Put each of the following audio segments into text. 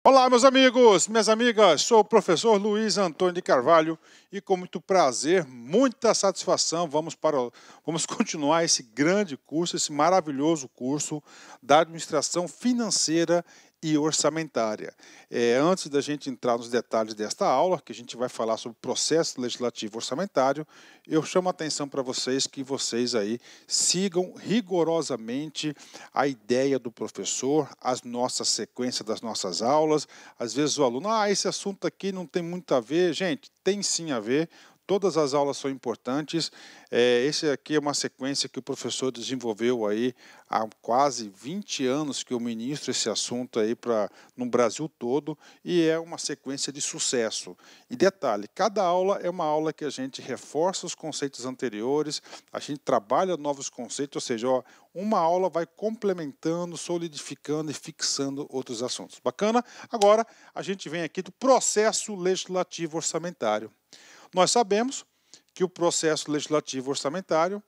Olá, meus amigos, minhas amigas, sou o professor Luiz Antônio de Carvalho e com muito prazer, muita satisfação, vamos continuar esse grande curso, esse maravilhoso curso da Administração Financeira e Orçamentária. Antes da gente entrar nos detalhes desta aula, que a gente vai falar sobre processo legislativo orçamentário, eu chamo a atenção para vocês que vocês aí sigam rigorosamente a ideia do professor, as nossas sequências das nossas aulas. Às vezes o aluno, esse assunto aqui não tem muito a ver. Gente, tem sim a ver. Todas as aulas são importantes. Esse aqui é uma sequência que o professor desenvolveu aí há quase 20 anos que eu ministro esse assunto aí no Brasil todo e é uma sequência de sucesso. E detalhe, cada aula é uma aula que a gente reforça os conceitos anteriores, a gente trabalha novos conceitos, ou seja, uma aula vai complementando, solidificando e fixando outros assuntos. Bacana? Agora a gente vem aqui do processo legislativo orçamentário. Nós sabemos que o processo legislativo orçamentário,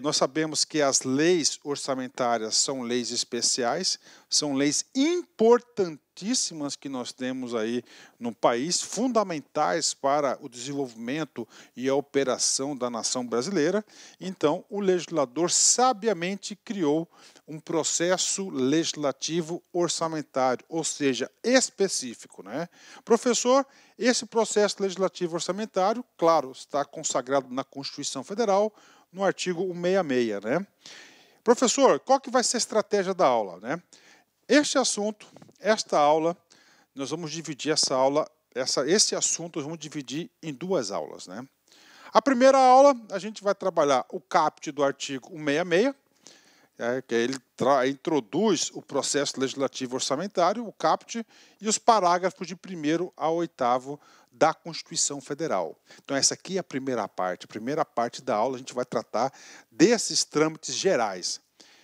nós sabemos que as leis orçamentárias são leis especiais, são leis importantíssimas que nós temos aí no país, fundamentais para o desenvolvimento e a operação da nação brasileira. Então, o legislador sabiamente criou um processo legislativo orçamentário, ou seja, específico, né? Professor, esse processo legislativo orçamentário, claro, está consagrado na Constituição Federal, no artigo 166, né? Professor, qual que vai ser a estratégia da aula, né? Este assunto, esta aula, nós vamos dividir esse assunto nós vamos dividir em duas aulas, né? A primeira aula, a gente vai trabalhar o caput do artigo 166, que ele introduz o processo legislativo orçamentário, o caput, e os parágrafos de 1º a 8º da Constituição Federal. Então essa aqui é a primeira parte da aula a gente vai tratar desses trâmites gerais.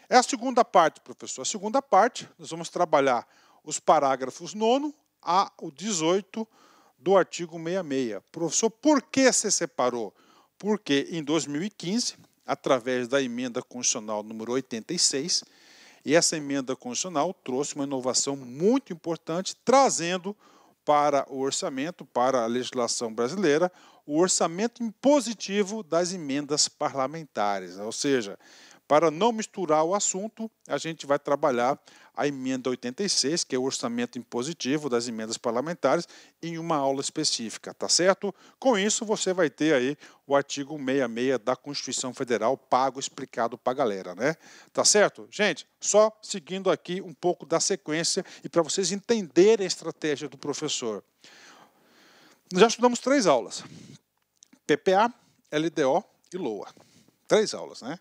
É a segunda parte, professor. A segunda parte, nós vamos trabalhar os parágrafos 9º a o 18 do artigo 166. Professor, por que se separou? Porque em 2015, através da emenda constitucional número 86, e essa emenda constitucional trouxe uma inovação muito importante, trazendo para o orçamento, para a legislação brasileira, o orçamento impositivo das emendas parlamentares, ou seja, para não misturar o assunto, a gente vai trabalhar a emenda 86, que é o orçamento impositivo das emendas parlamentares, em uma aula específica, tá certo? Com isso, você vai ter aí o artigo 166 da Constituição Federal pago, explicado para a galera, né? Tá certo? Gente, só seguindo aqui um pouco da sequência e para vocês entenderem a estratégia do professor. Nós já estudamos 3 aulas, PPA, LDO e LOA. 3 aulas, né?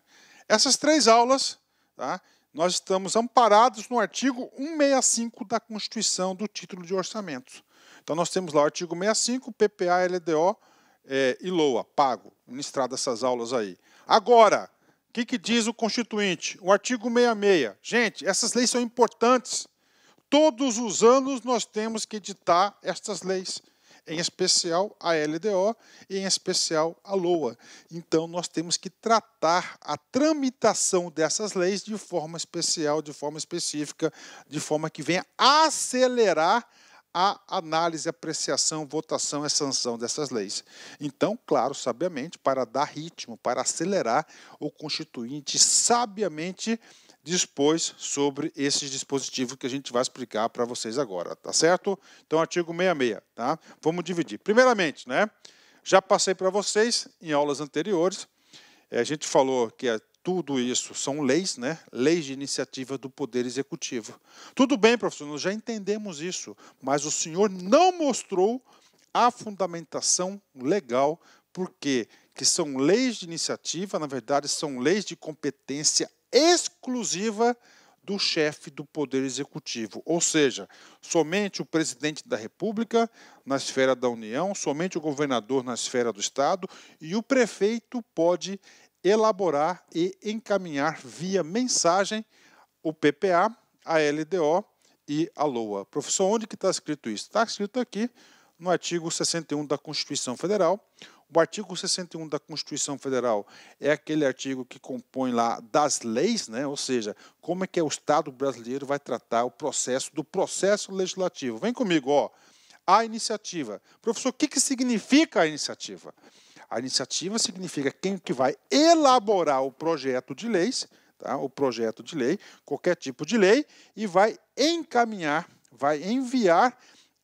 Essas 3 aulas, tá, nós estamos amparados no artigo 165 da Constituição do título de orçamentos. Então nós temos lá o artigo 165, PPA, LDO e LOA, pago, ministrado essas aulas aí. Agora, o que diz o Constituinte? O artigo 166. Gente, essas leis são importantes. Todos os anos nós temos que editar estas leis, em especial a LDO e em especial a LOA. Então, nós temos que tratar a tramitação dessas leis de forma especial, de forma específica, de forma que venha acelerar a análise, apreciação, votação e sanção dessas leis. Então, claro, sabiamente, para dar ritmo, para acelerar, o Constituinte sabiamente dispôs sobre esses dispositivos que a gente vai explicar para vocês agora, tá certo? Então, artigo 166, tá? Vamos dividir. Primeiramente, né? Já passei para vocês em aulas anteriores, a gente falou que tudo isso são leis, né? Leis de iniciativa do Poder Executivo. Tudo bem, professor, nós já entendemos isso, mas o senhor não mostrou a fundamentação legal, porque que são leis de iniciativa, na verdade, são leis de competência exclusiva do chefe do Poder Executivo, ou seja, somente o presidente da República na esfera da União, somente o governador na esfera do Estado e o prefeito pode elaborar e encaminhar via mensagem o PPA, a LDO e a LOA. Professor, onde que está escrito isso? Está escrito aqui no artigo 61 da Constituição Federal, O artigo 61 da Constituição Federal é aquele artigo que compõe lá das leis, né? Ou seja, como é que o Estado brasileiro vai tratar o processo do processo legislativo. Vem comigo, ó. A iniciativa. Professor, o que significa a iniciativa? A iniciativa significa quem que vai elaborar o projeto de leis, tá? O projeto de lei, qualquer tipo de lei, e vai encaminhar, vai enviar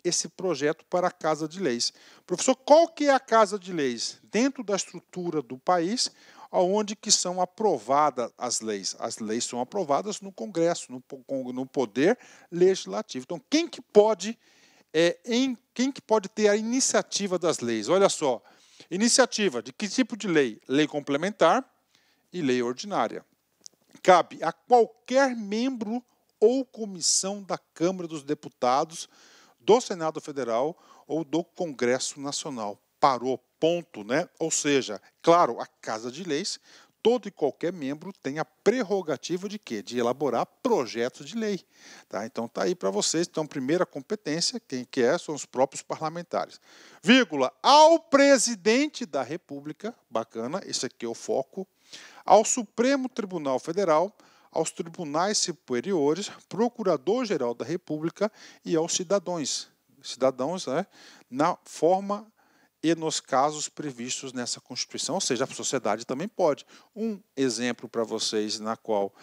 esse projeto para a Casa de Leis. Professor, qual que é a Casa de Leis? Dentro da estrutura do país, onde que são aprovadas as leis. As leis são aprovadas no Congresso, no Poder Legislativo. Então, quem que pode ter a iniciativa das leis? Olha só, iniciativa de que tipo de lei? Lei complementar e lei ordinária. Cabe a qualquer membro ou comissão da Câmara dos Deputados, do Senado Federal ou do Congresso Nacional. Parou, ponto, né? Ou seja, claro, a Casa de Leis, todo e qualquer membro tem a prerrogativa de quê? De elaborar projetos de lei. Tá? Então, está aí para vocês. Então, primeira competência, quem que é? São os próprios parlamentares. Vírgula, ao presidente da República, bacana, esse aqui é o foco, ao Supremo Tribunal Federal, aos tribunais superiores, Procurador-Geral da República e aos cidadãos, né, na forma e nos casos previstos nessa Constituição, ou seja, a sociedade também pode. Um exemplo para vocês na qual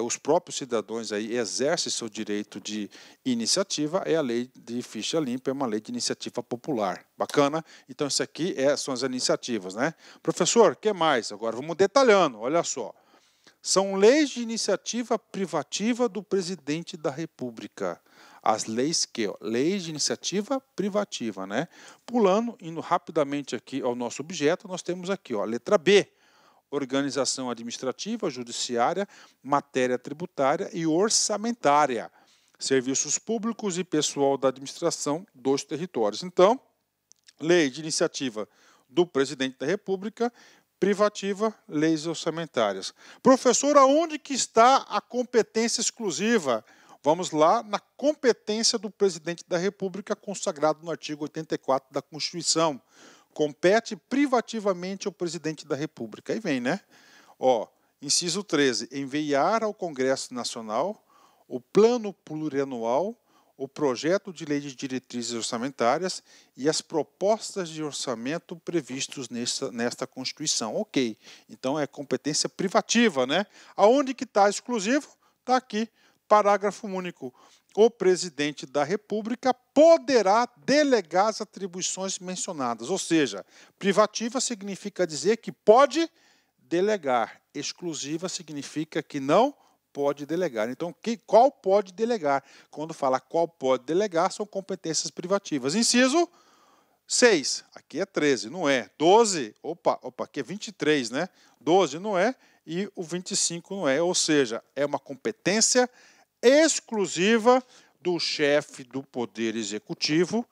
os próprios cidadãos aí exercem seu direito de iniciativa é a lei de ficha limpa, é uma lei de iniciativa popular. Bacana? Então, isso aqui são as iniciativas, né? Professor, o que mais? Agora vamos detalhando, olha só. São leis de iniciativa privativa do presidente da República. As leis que? Leis de iniciativa privativa, né? Pulando, indo rapidamente aqui ao nosso objeto, nós temos aqui, ó, letra B. Organização administrativa, judiciária, matéria tributária e orçamentária. Serviços públicos e pessoal da administração dos territórios. Então, lei de iniciativa do presidente da República, privativa, leis orçamentárias. Professor, aonde que está a competência exclusiva? Vamos lá na competência do presidente da República, consagrado no artigo 84 da Constituição. Compete privativamente ao presidente da República. Aí vem, né? Ó, inciso 13, enviar ao Congresso Nacional o plano plurianual, o projeto de lei de diretrizes orçamentárias e as propostas de orçamento previstos nesta Constituição. Ok, então é competência privativa, né? Aonde que está exclusivo? Está aqui, parágrafo único. O presidente da República poderá delegar as atribuições mencionadas, ou seja, privativa significa dizer que pode delegar, exclusiva significa que não pode delegar. Então, qual pode delegar? Quando fala qual pode delegar, são competências privativas. Inciso 6, aqui é 13, não é? 12, opa, aqui é 23, né? 12 não é e o 25 não é. Ou seja, é uma competência exclusiva do chefe do Poder Executivo,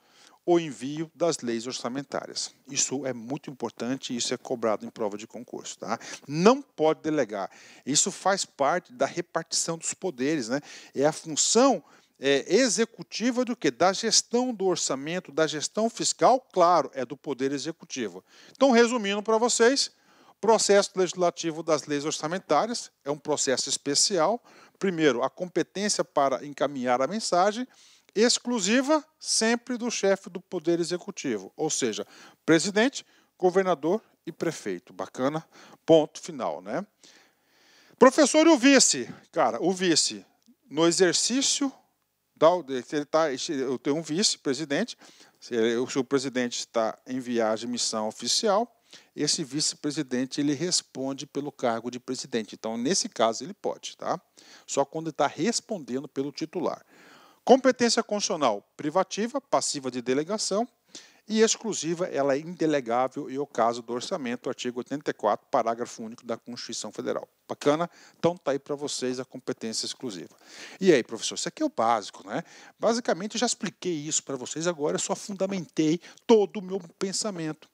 o envio das leis orçamentárias. Isso é muito importante e isso é cobrado em prova de concurso. Tá? Não pode delegar. Isso faz parte da repartição dos poderes. Né? É a função executiva do quê? Da gestão do orçamento, da gestão fiscal, claro, é do Poder Executivo. Então, resumindo para vocês, processo legislativo das leis orçamentárias é um processo especial. Primeiro, a competência para encaminhar a mensagem, exclusiva sempre do chefe do Poder Executivo, ou seja, presidente, governador e prefeito. Bacana? Ponto final, né? Professor, e o vice? Cara, o vice, no exercício, eu tenho um vice-presidente, se o presidente está em viagem, missão oficial, esse vice-presidente ele responde pelo cargo de presidente. Então, nesse caso, ele pode, tá? Só quando está respondendo pelo titular. Competência constitucional privativa, passiva de delegação, e exclusiva, ela é indelegável e o caso do orçamento, artigo 84, parágrafo único da Constituição Federal. Bacana? Então está aí para vocês a competência exclusiva. E aí, professor, isso aqui é o básico, né? Basicamente, eu já expliquei isso para vocês, agora eu só fundamentei todo o meu pensamento.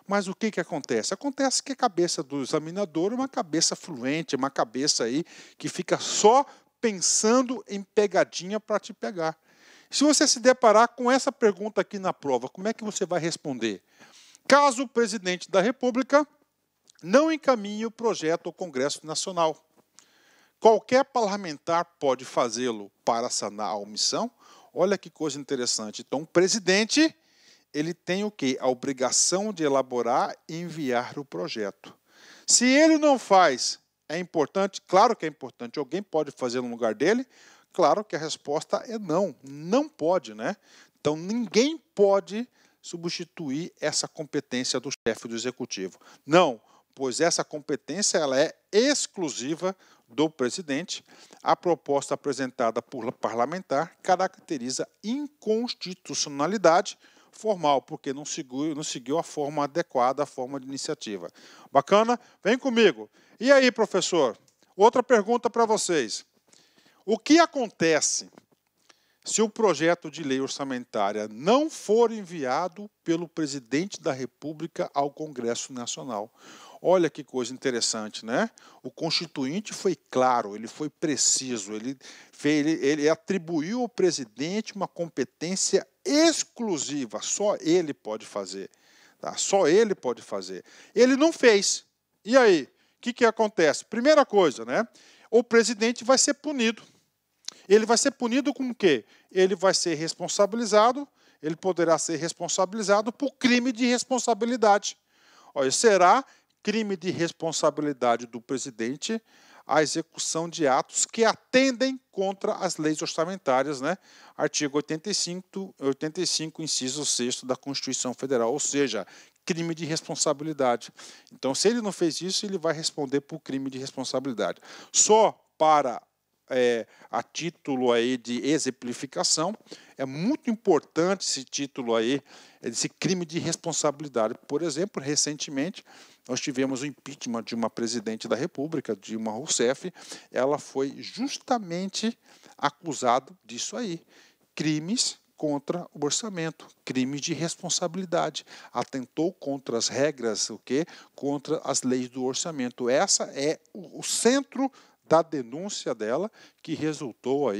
Mas o que acontece? Acontece que a cabeça do examinador é uma cabeça fluente, uma cabeça aí que fica só pensando em pegadinha para te pegar. Se você se deparar com essa pergunta aqui na prova, como é que você vai responder? caso o presidente da República não encaminhe o projeto ao Congresso Nacional. Qualquer parlamentar pode fazê-lo para sanar a omissão. Olha que coisa interessante. Então, o presidente, ele tem o quê? A obrigação de elaborar e enviar o projeto. Se ele não faz, é importante? Claro que é importante. Alguém pode fazer no lugar dele? Claro que a resposta é não. Não pode, né? Então, ninguém pode substituir essa competência do chefe do executivo. Não, pois essa competência ela é exclusiva do presidente. A proposta apresentada por parlamentar caracteriza inconstitucionalidade formal, porque não seguiu a forma adequada, a forma de iniciativa. Bacana? Vem comigo. E aí, professor? Outra pergunta para vocês. O que acontece se o projeto de lei orçamentária não for enviado pelo presidente da República ao Congresso Nacional? Olha que coisa interessante, né? O Constituinte foi claro, ele foi preciso, ele atribuiu ao presidente uma competência exclusiva, só ele pode fazer. Tá? Só ele pode fazer. Ele não fez. E aí? O que acontece? Primeira coisa, né? O presidente vai ser punido. Ele vai ser punido com o quê? Ele vai ser responsabilizado, ele poderá ser responsabilizado por crime de responsabilidade. Olha, será crime de responsabilidade do presidente a execução de atos que atendem contra as leis orçamentárias, né? Artigo 85, inciso 6º da Constituição Federal, ou seja, crime de responsabilidade. Então, se ele não fez isso, ele vai responder por crime de responsabilidade. Só para a título aí de exemplificação, é muito importante esse título aí, esse crime de responsabilidade. Por exemplo, recentemente, nós tivemos o impeachment de uma presidente da República, Dilma Rousseff. Ela foi justamente acusada disso aí, crimes contra o orçamento, crimes de responsabilidade. Atentou contra as regras, contra as leis do orçamento. Essa é o centro da denúncia dela, que resultou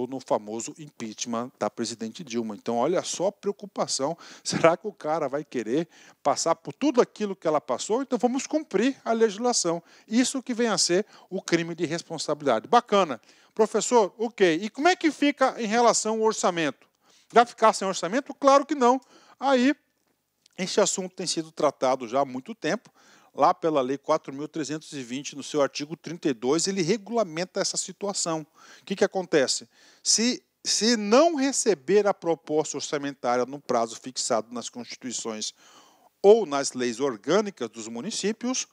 no famoso impeachment da presidente Dilma. Então, olha só a preocupação. Será que o cara vai querer passar por tudo aquilo que ela passou? Então, vamos cumprir a legislação. Isso que vem a ser o crime de responsabilidade. Bacana. Professor, ok. E como é que fica em relação ao orçamento? Vai ficar sem orçamento? Claro que não. Aí, este assunto tem sido tratado já há muito tempo. Lá pela Lei 4.320, no seu artigo 32, ele regulamenta essa situação. O que acontece? Se não receber a proposta orçamentária no prazo fixado nas constituições ou nas leis orgânicas dos municípios,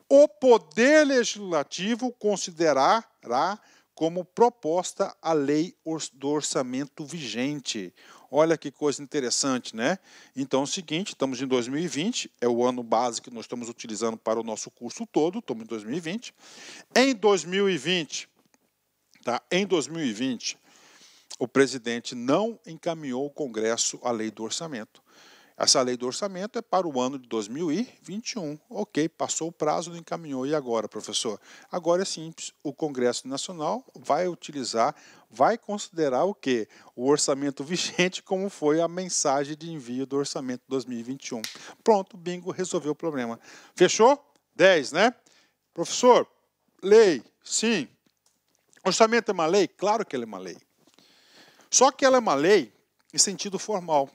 o Poder Legislativo considerará como proposta a lei do orçamento vigente. Olha que coisa interessante, né? Então é o seguinte, estamos em 2020, é o ano base que nós estamos utilizando para o nosso curso todo, estamos em 2020. Em 2020, o presidente não encaminhou ao Congresso a lei do orçamento. Essa lei do orçamento é para o ano de 2021. Ok, passou o prazo, não encaminhou. E agora, professor? Agora é simples. O Congresso Nacional vai considerar o quê? O orçamento vigente, como foi a mensagem de envio do orçamento 2021. Pronto, bingo, resolveu o problema. Fechou? 10, né? Professor, lei, sim. Orçamento é uma lei? Claro que ela é uma lei. Só que ela é uma lei em sentido formal.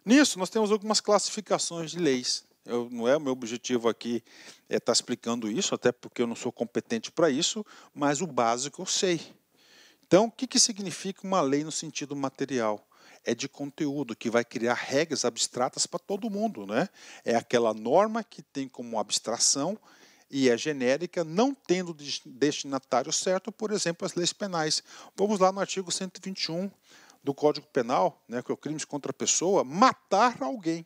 Nisso, nós temos algumas classificações de leis. Não é o meu objetivo aqui estar explicando isso, até porque eu não sou competente para isso, mas o básico eu sei. Então, o que significa uma lei no sentido material? É de conteúdo, que vai criar regras abstratas para todo mundo, né? É aquela norma que tem como abstração e é genérica, não tendo destinatário certo, por exemplo, as leis penais. Vamos lá no artigo 121 do Código Penal, né, que é o crime contra a pessoa, matar alguém.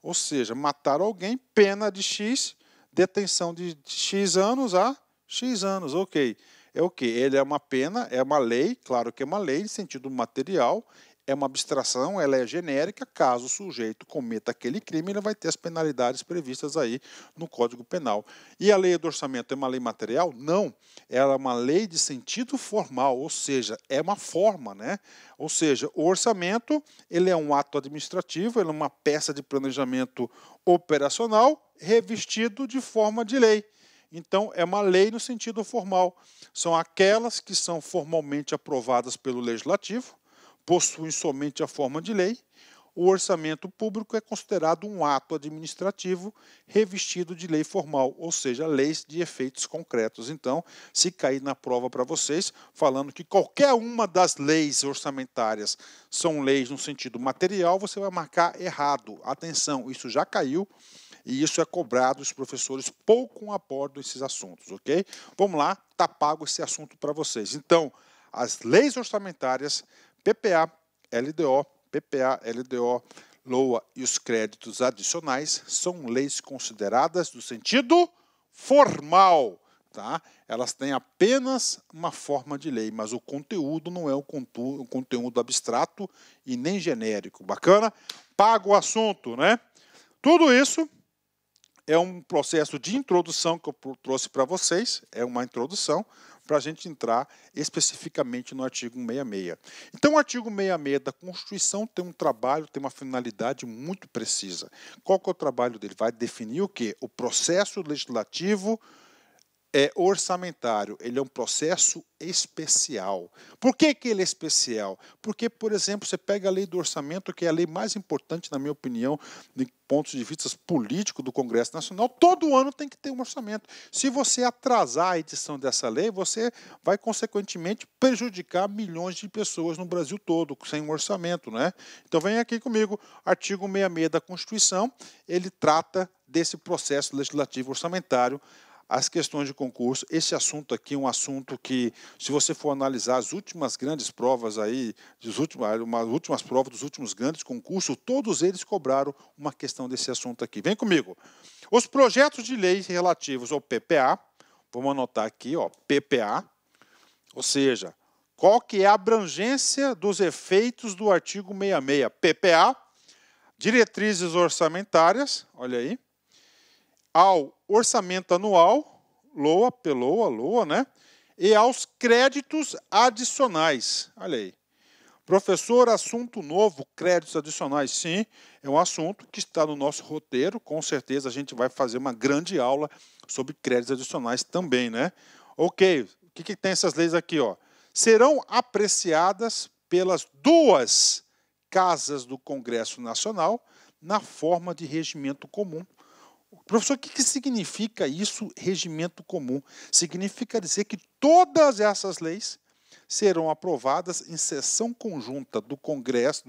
Ou seja, matar alguém, pena de X, detenção de X anos a X anos. Ok. É o quê? Ele é uma pena, é uma lei, claro que é uma lei, em sentido material, é uma abstração, ela é genérica, caso o sujeito cometa aquele crime, ele vai ter as penalidades previstas aí no Código Penal. E a lei do orçamento é uma lei material? Não, ela é uma lei de sentido formal, ou seja, é uma forma, né? Ou seja, o orçamento, ele é um ato administrativo, ele é uma peça de planejamento operacional revestido de forma de lei. Então, é uma lei no sentido formal. São aquelas que são formalmente aprovadas pelo Legislativo, possuem somente a forma de lei. O orçamento público é considerado um ato administrativo revestido de lei formal, ou seja, leis de efeitos concretos. Então, se cair na prova para vocês, falando que qualquer uma das leis orçamentárias são leis no sentido material, você vai marcar errado. Atenção, isso já caiu. E isso é cobrado, os professores pouco abordam esses assuntos, ok? Vamos lá, tá pago esse assunto para vocês. Então, as leis orçamentárias, PPA, LDO, LOA e os créditos adicionais são leis consideradas do sentido formal, tá? Elas têm apenas uma forma de lei, mas o conteúdo não é o conteúdo abstrato e nem genérico. Bacana? Pago o assunto, né? Tudo isso é um processo de introdução que eu trouxe para vocês, é uma introdução para a gente entrar especificamente no artigo 66. Então, o artigo 66 da Constituição tem um trabalho, tem uma finalidade muito precisa. Qual que é o trabalho dele? Vai definir o quê? O processo legislativo orçamentário, ele é um processo especial. Por que ele é especial? Porque, por exemplo, você pega a lei do orçamento, que é a lei mais importante, na minha opinião, de pontos de vista políticos do Congresso Nacional, todo ano tem que ter um orçamento. Se você atrasar a edição dessa lei, você vai, consequentemente, prejudicar milhões de pessoas no Brasil todo, sem um orçamento, né? Então, vem aqui comigo, artigo 66 da Constituição, ele trata desse processo legislativo orçamentário, as questões de concurso. Esse assunto aqui é um assunto que, se você for analisar as últimas grandes provas aí, as últimas provas dos últimos grandes concursos, todos eles cobraram uma questão desse assunto aqui. Vem comigo. Os projetos de lei relativos ao PPA, vamos anotar aqui, ó, PPA, ou seja, qual que é a abrangência dos efeitos do artigo 66? PPA, diretrizes orçamentárias, olha aí, ao orçamento anual, LOA, né? E aos créditos adicionais. Olha aí. Professor, assunto novo, créditos adicionais. Sim, é um assunto que está no nosso roteiro. Com certeza a gente vai fazer uma grande aula sobre créditos adicionais também, né? Ok, o que tem essas leis aqui, ó? Serão apreciadas pelas duas casas do Congresso Nacional na forma de regimento comum. Professor, o que significa isso, regimento comum? Significa dizer que todas essas leis serão aprovadas em sessão conjunta do Congresso,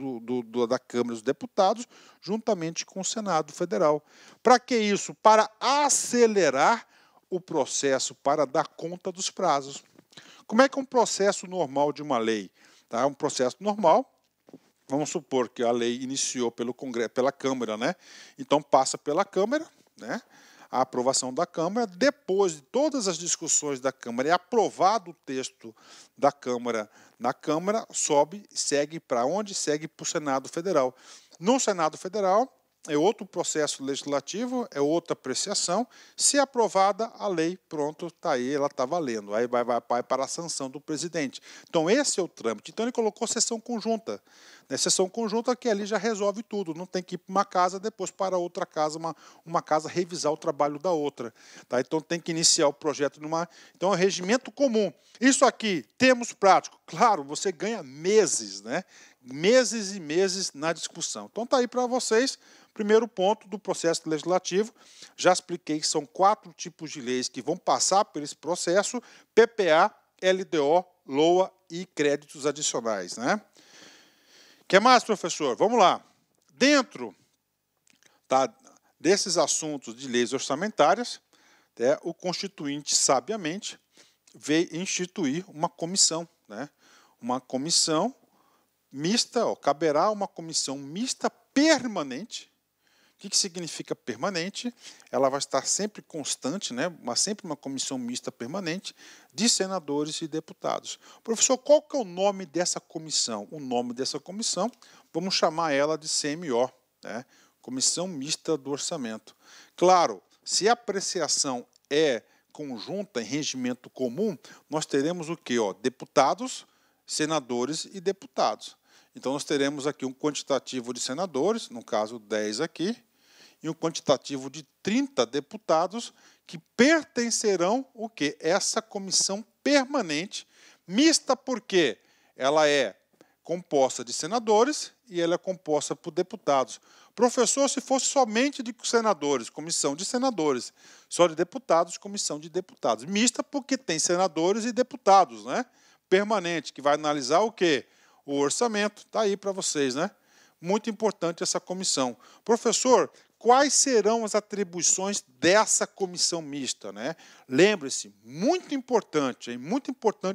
da Câmara dos Deputados, juntamente com o Senado Federal. Para que isso? Para acelerar o processo, para dar conta dos prazos. Como é que é um processo normal de uma lei? Tá? Um processo normal. Vamos supor que a lei iniciou pelo Congresso, pela Câmara, né? Então passa pela Câmara, né? A aprovação da Câmara, depois de todas as discussões da Câmara, é aprovado o texto da Câmara na Câmara, segue para onde? Segue para o Senado Federal. No Senado Federal, é outro processo legislativo, é outra apreciação. Se aprovada a lei, pronto, está aí, ela está valendo. Aí vai para a sanção do presidente. Então, esse é o trâmite. Então, ele colocou sessão conjunta. Na sessão conjunta, que ali já resolve tudo. Não tem que ir para uma casa, depois para outra casa, uma casa revisar o trabalho da outra. Tá? Então, tem que iniciar o projeto numa... Então, é um regimento comum. Isso aqui, termos práticos. Claro, você ganha meses, né? Meses e meses na discussão. Então, está aí para vocês. Primeiro ponto do processo legislativo, já expliquei que são 4 tipos de leis que vão passar por esse processo: PPA, LDO, LOA e créditos adicionais, né? O que mais, professor? Vamos lá. Dentro desses assuntos de leis orçamentárias, o Constituinte, sabiamente, veio instituir uma comissão, né? Uma comissão mista, caberá uma comissão mista permanente. que significa permanente? Ela vai estar sempre constante, né? Sempre uma comissão mista permanente de senadores e deputados. Professor, qual que é o nome dessa comissão? O nome dessa comissão, vamos chamar ela de CMO, né? Comissão Mista do Orçamento. Claro, se a apreciação é conjunta em regimento comum, nós teremos o quê? Deputados, senadores e deputados. Então, nós teremos aqui um quantitativo de senadores, no caso 10 aqui, e um quantitativo de 30 deputados que pertencerão o quê? Essa comissão permanente, mista porque ela é composta de senadores e ela é composta por deputados. Professor, se fosse somente de senadores, comissão de senadores, só de deputados, comissão de deputados. Mista porque tem senadores e deputados, né? Permanente, que vai analisar o quê? O orçamento. Está aí para vocês, né? Muito importante essa comissão. Professor, quais serão as atribuições dessa comissão mista, né? Lembre-se, muito importante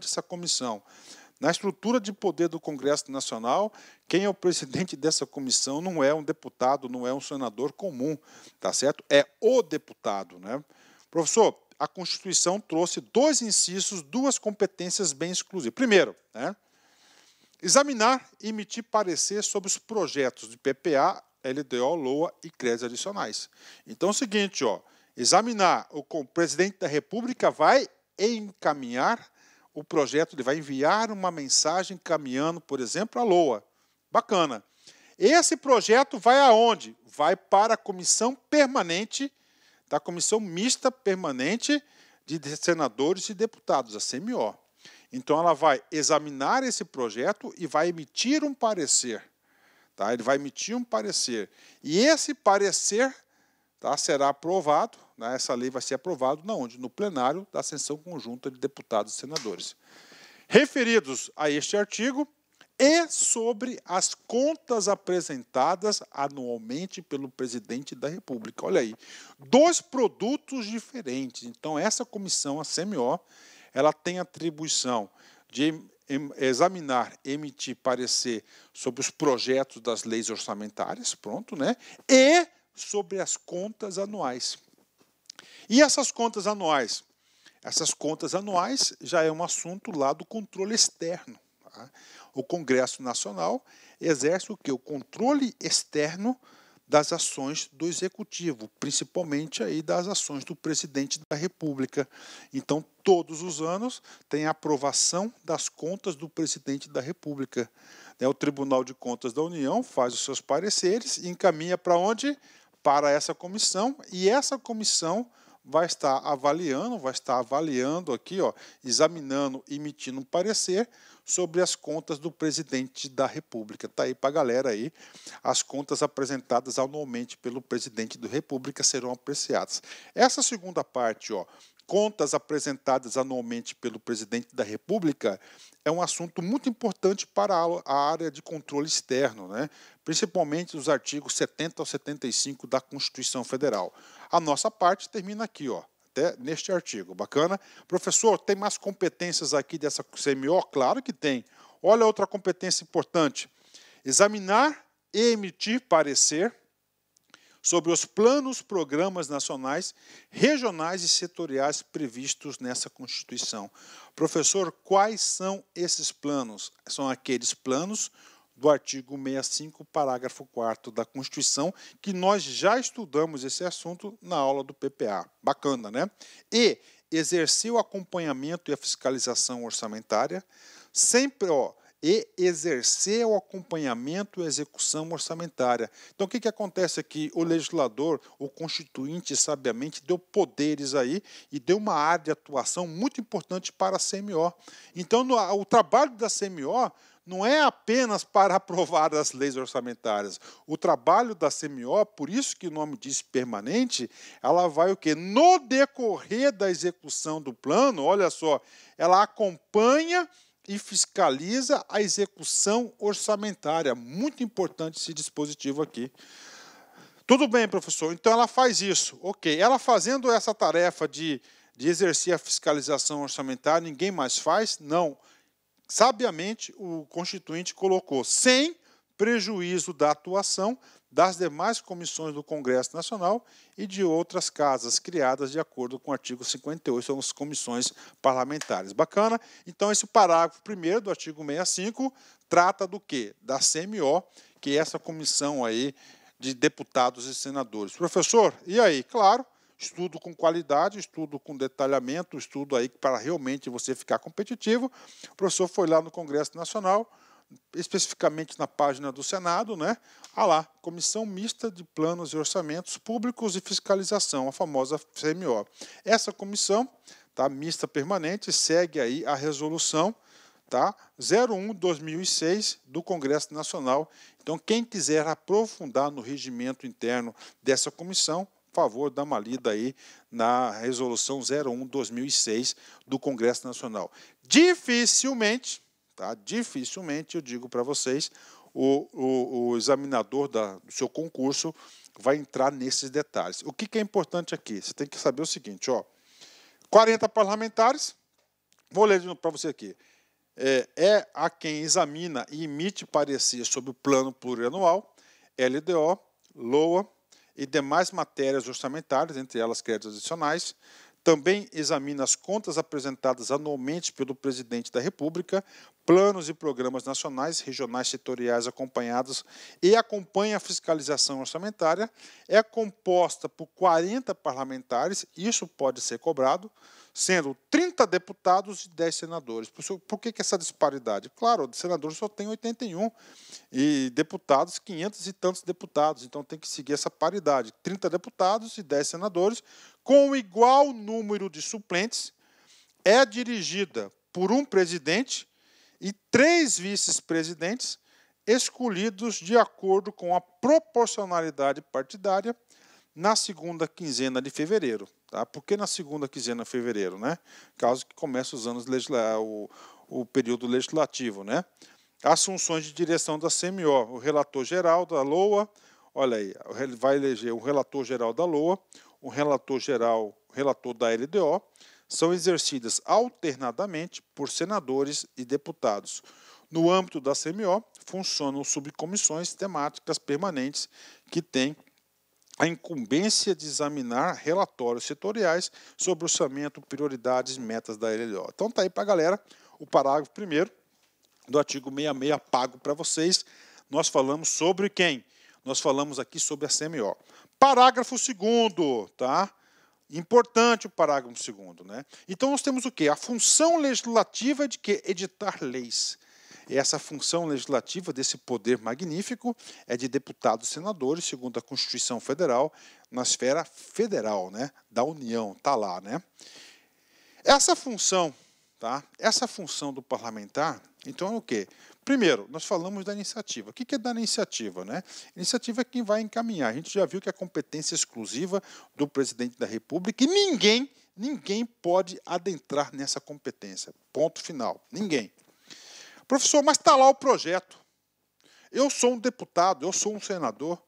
essa comissão. Na estrutura de poder do Congresso Nacional, quem é o presidente dessa comissão não é um deputado, não é um senador comum, tá certo? É o deputado, né? Professor, a Constituição trouxe 2 incisos, 2 competências bem exclusivas. Primeiro, né? Examinar e emitir parecer sobre os projetos de PPA, LDO, LOA e créditos adicionais. Então é o seguinte, examinar, o presidente da República vai encaminhar o projeto, ele vai enviar uma mensagem encaminhando, por exemplo, a LOA. Bacana. Esse projeto vai aonde? Vai para a comissão permanente, da comissão mista permanente de senadores e deputados, a CMO. Então, ela vai examinar esse projeto e vai emitir um parecer. Tá? Ele vai emitir um parecer. E esse parecer, tá, será aprovado, né? Essa lei vai ser aprovada no plenário da sessão conjunta de deputados e senadores. Referidos a este artigo e sobre as contas apresentadas anualmente pelo presidente da República. Olha aí, 2 produtos diferentes. Então, essa comissão, a CMO, ela tem atribuição de examinar, emitir parecer sobre os projetos das leis orçamentárias, pronto, né? E sobre as contas anuais. E essas contas anuais? Essas contas anuais já é um assunto lá do controle externo. Tá? O Congresso Nacional exerce o quê? O controle externo das ações do Executivo, principalmente aí das ações do presidente da República. Então, todos os anos tem a aprovação das contas do presidente da República. O Tribunal de Contas da União faz os seus pareceres e encaminha para onde? Para essa comissão, e essa comissão vai estar avaliando aqui, examinando, emitindo um parecer sobre as contas do presidente da República. Está aí para a galera aí, as contas apresentadas anualmente pelo presidente da República serão apreciadas. Essa segunda parte, contas apresentadas anualmente pelo presidente da República, é um assunto muito importante para a área de controle externo, né? Principalmente os artigos 70 ao 75 da Constituição Federal. A nossa parte termina aqui, até neste artigo. Bacana? Professor, tem mais competências aqui dessa CMO? Claro que tem. Olha outra competência importante. Examinar e emitir parecer sobre os planos, programas nacionais, regionais e setoriais previstos nessa Constituição. Professor, quais são esses planos? São aqueles planos do artigo 65, parágrafo 4º da Constituição, que nós já estudamos esse assunto na aula do PPA. Bacana, né? E exercer o acompanhamento e a fiscalização orçamentária, sempre, e exercer o acompanhamento e a execução orçamentária. Então, o que acontece aqui? O legislador, o constituinte, sabiamente, deu poderes aí e deu uma área de atuação muito importante para a CMO. Então, o trabalho da CMO não é apenas para aprovar as leis orçamentárias. O trabalho da CMO, por isso que o nome diz permanente, ela vai o quê? No decorrer da execução do plano, olha só, ela acompanha e fiscaliza a execução orçamentária. Muito importante esse dispositivo aqui. Tudo bem, professor. Então, ela faz isso. Ok. Ela fazendo essa tarefa de exercer a fiscalização orçamentária, ninguém mais faz? Não. Sabiamente, o Constituinte colocou sem prejuízo da atuação das demais comissões do Congresso Nacional e de outras casas criadas de acordo com o artigo 58, são as comissões parlamentares. Bacana? Então, esse parágrafo 1º do artigo 65 trata do quê? Da CMO, que é essa comissão aí de deputados e senadores. Professor, e aí? Claro, estudo com qualidade, estudo com detalhamento, estudo aí para realmente você ficar competitivo. O professor foi lá no Congresso Nacional, especificamente na página do Senado, né? Lá, Comissão Mista de Planos e Orçamentos Públicos e Fiscalização, a famosa CMO. Essa comissão, tá, mista permanente, segue aí a resolução, tá, 01/2006 do Congresso Nacional. Então, quem quiser aprofundar no regimento interno dessa comissão, por favor, dá uma lida aí na resolução 01/2006 do Congresso Nacional. Dificilmente, tá? Dificilmente, eu digo para vocês, o examinador do seu concurso vai entrar nesses detalhes. O que é importante aqui? Você tem que saber o seguinte, ó, 40 parlamentares, vou ler para você aqui, é a quem examina e emite parecer sobre o plano plurianual, LDO, LOA e demais matérias orçamentárias, entre elas créditos adicionais. Também examina as contas apresentadas anualmente pelo Presidente da República, planos e programas nacionais, regionais, setoriais acompanhados e acompanha a fiscalização orçamentária. É composta por 40 parlamentares, isso pode ser cobrado, sendo 30 deputados e 10 senadores. Por que essa disparidade? Claro, senadores só tem 81 e deputados, 500 e tantos deputados. Então tem que seguir essa paridade. 30 deputados e 10 senadores, com igual número de suplentes, é dirigida por um presidente e 3 vice-presidentes escolhidos de acordo com a proporcionalidade partidária na segunda quinzena de fevereiro. Tá? Por que na segunda quinzena de fevereiro? Né? Caso que comece os anos o período legislativo. Né? As funções de direção da CMO, o relator geral da LOA, olha aí, vai eleger o relator geral da LOA, o relator da LDO, são exercidas alternadamente por senadores e deputados. No âmbito da CMO, funcionam subcomissões temáticas permanentes que têm a incumbência de examinar relatórios setoriais sobre orçamento, prioridades e metas da LDO. Então tá aí para a galera o parágrafo 1º do artigo 66 pago para vocês. Nós falamos sobre quem? Nós falamos aqui sobre a CMO. Parágrafo 2º, tá? Importante o parágrafo 2º, né? Então nós temos o quê? A função legislativa de que editar leis. E essa função legislativa desse poder magnífico é de deputados e senadores, segundo a Constituição Federal, na esfera federal, né, da União, tá lá, né? Essa função, tá? Essa função do parlamentar, então é o quê? Primeiro, nós falamos da iniciativa. O que é da iniciativa, né? Iniciativa é quem vai encaminhar. A gente já viu que é competência exclusiva do presidente da República e ninguém pode adentrar nessa competência. Ponto final. Ninguém. Professor, mas está lá o projeto. Eu sou um deputado, eu sou um senador.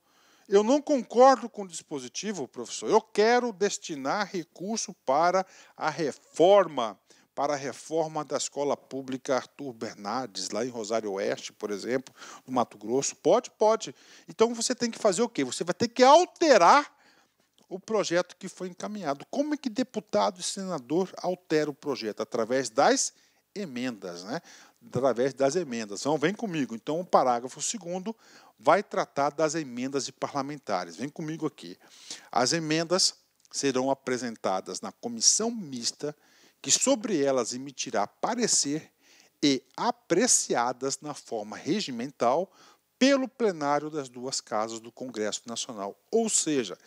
Eu não concordo com o dispositivo, professor. Eu quero destinar recurso para a reforma da Escola Pública Arthur Bernardes, lá em Rosário Oeste, por exemplo, no Mato Grosso. Pode. Então você tem que fazer o quê? Você vai ter que alterar o projeto que foi encaminhado. Como é que deputado e senador altera o projeto? Através das emendas, né? Através das emendas. Então, vem comigo. Então, o parágrafo 2º vai tratar das emendas de parlamentares. Vem comigo aqui. As emendas serão apresentadas na comissão mista, que sobre elas emitirá parecer e apreciadas na forma regimental pelo plenário das 2 casas do Congresso Nacional. Ou seja,